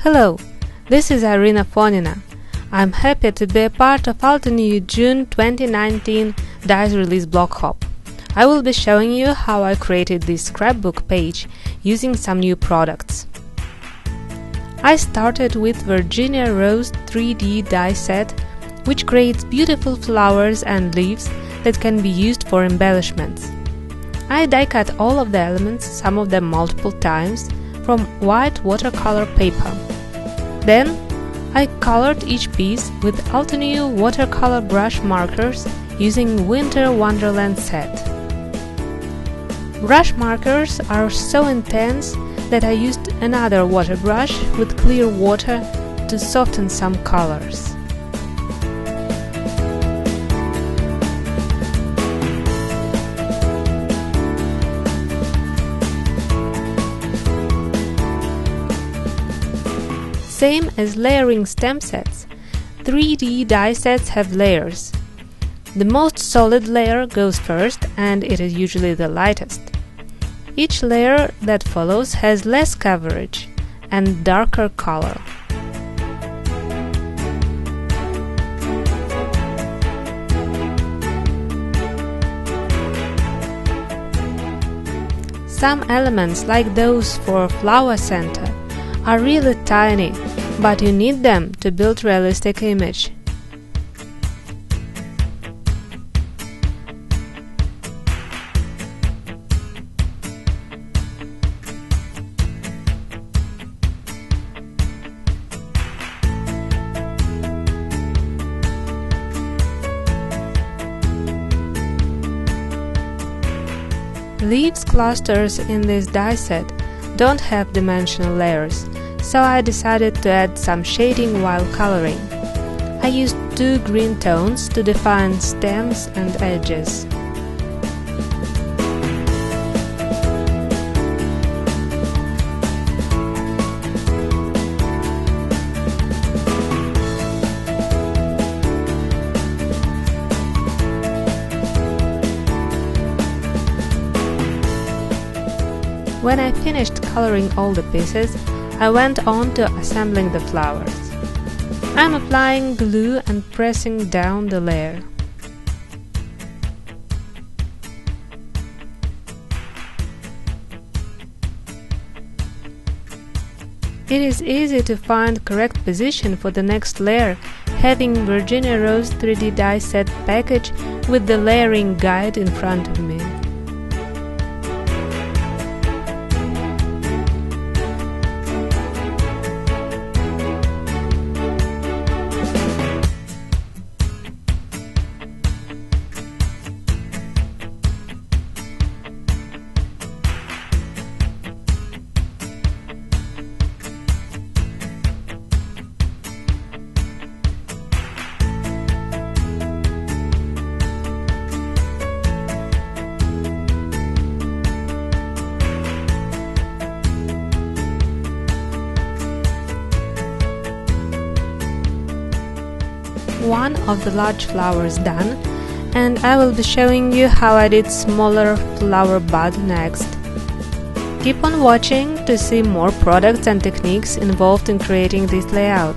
Hello, this is Irina Fonina. I'm happy to be a part of New June 2019 Dice Release blog hop. I will be showing you how I created this scrapbook page using some new products. I started with Virginia Rose 3D die set, which creates beautiful flowers and leaves that can be used for embellishments. I die cut all of the elements, some of them multiple times, from white watercolor paper. Then I colored each piece with Altenew watercolor brush markers using Winter Wonderland set. Brush markers are so intense that I used another water brush with clear water to soften some colors. Same as layering stamp sets, 3D die sets have layers. The most solid layer goes first and it is usually the lightest. Each layer that follows has less coverage and darker color. Some elements, like those for flower center, are really tiny, but you need them to build realistic image. Leaves clusters in this die set don't have dimensional layers, so I decided to add some shading while coloring. I used 2 green tones to define stems and edges. When I finished coloring all the pieces, I went on to assembling the flowers. I'm applying glue and pressing down the layer. It is easy to find correct position for the next layer, having Virginia Rose 3D die set package with the layering guide in front of me. One of the large flowers done, and I will be showing you how I did smaller flower bud next. Keep on watching to see more products and techniques involved in creating this layout.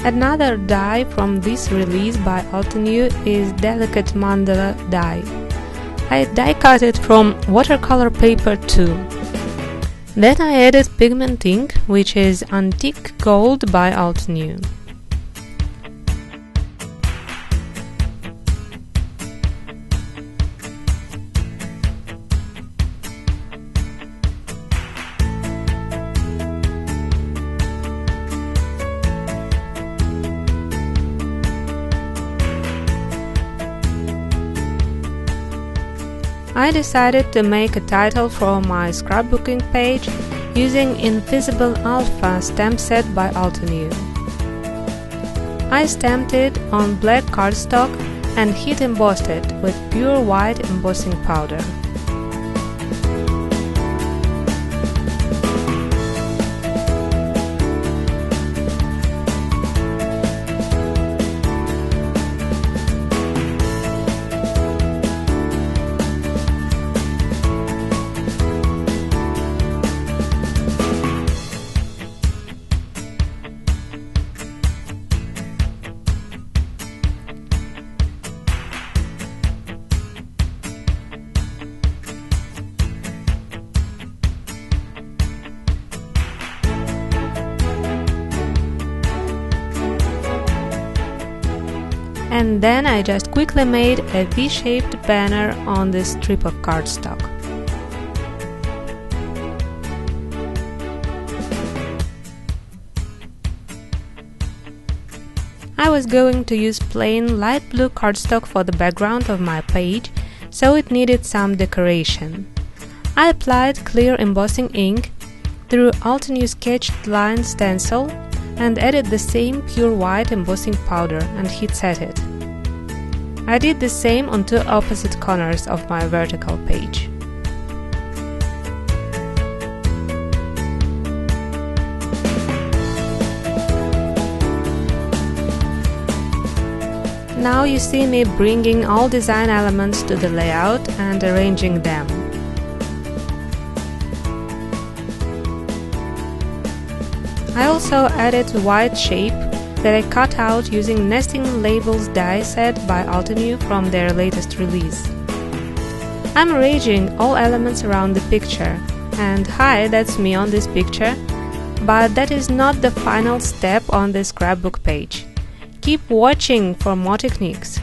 Another die from this release by Altenew is Delicate Mandala Die. I die cut it from watercolor paper too. Then I added pigment ink, which is Antique Gold by Altenew. I decided to make a title for my scrapbooking page using Invisible Alpha stamp set by Altenew. I stamped it on black cardstock and heat embossed it with pure white embossing powder. And then I just quickly made a V-shaped banner on this strip of cardstock. I was going to use plain light blue cardstock for the background of my page, so it needed some decoration. I applied clear embossing ink through Altenew sketched line stencil and added the same pure white embossing powder and heat set it. I did the same on two opposite corners of my vertical page. Now you see me bringing all design elements to the layout and arranging them. I also added white shape that I cut out using Nesting Labels die set by Altenew from their latest release. I'm arranging all elements around the picture, and hi, that's me on this picture, but that is not the final step on the scrapbook page. Keep watching for more techniques.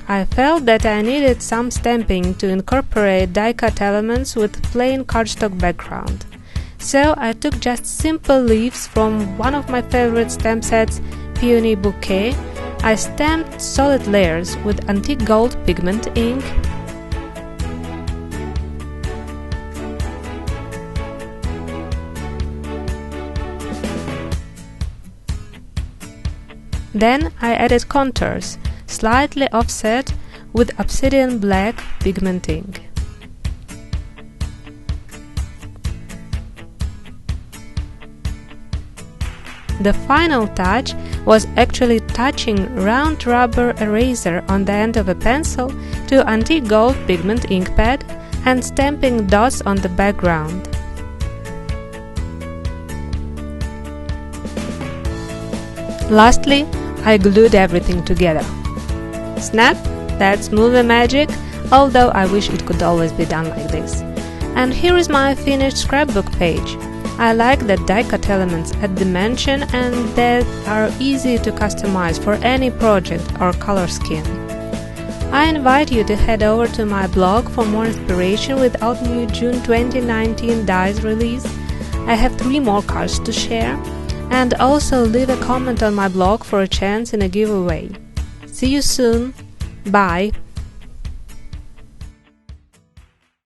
I felt that I needed some stamping to incorporate die-cut elements with plain cardstock background. So I took just simple leaves from one of my favorite stamp sets, Peony Bouquet. I stamped solid layers with antique gold pigment ink. Then I added contours, slightly offset with obsidian black pigment ink. The final touch was actually touching round rubber eraser on the end of a pencil to antique gold pigment ink pad and stamping dots on the background. Lastly, I glued everything together. Snap! That's movie magic, although I wish it could always be done like this. And here is my finished scrapbook page. I like that die-cut elements add dimension and that are easy to customize for any project or color scheme. I invite you to head over to my blog for more inspiration with Altenew June 2019 dies release. I have 3 more cards to share, and also leave a comment on my blog for a chance in a giveaway. See you soon. Bye.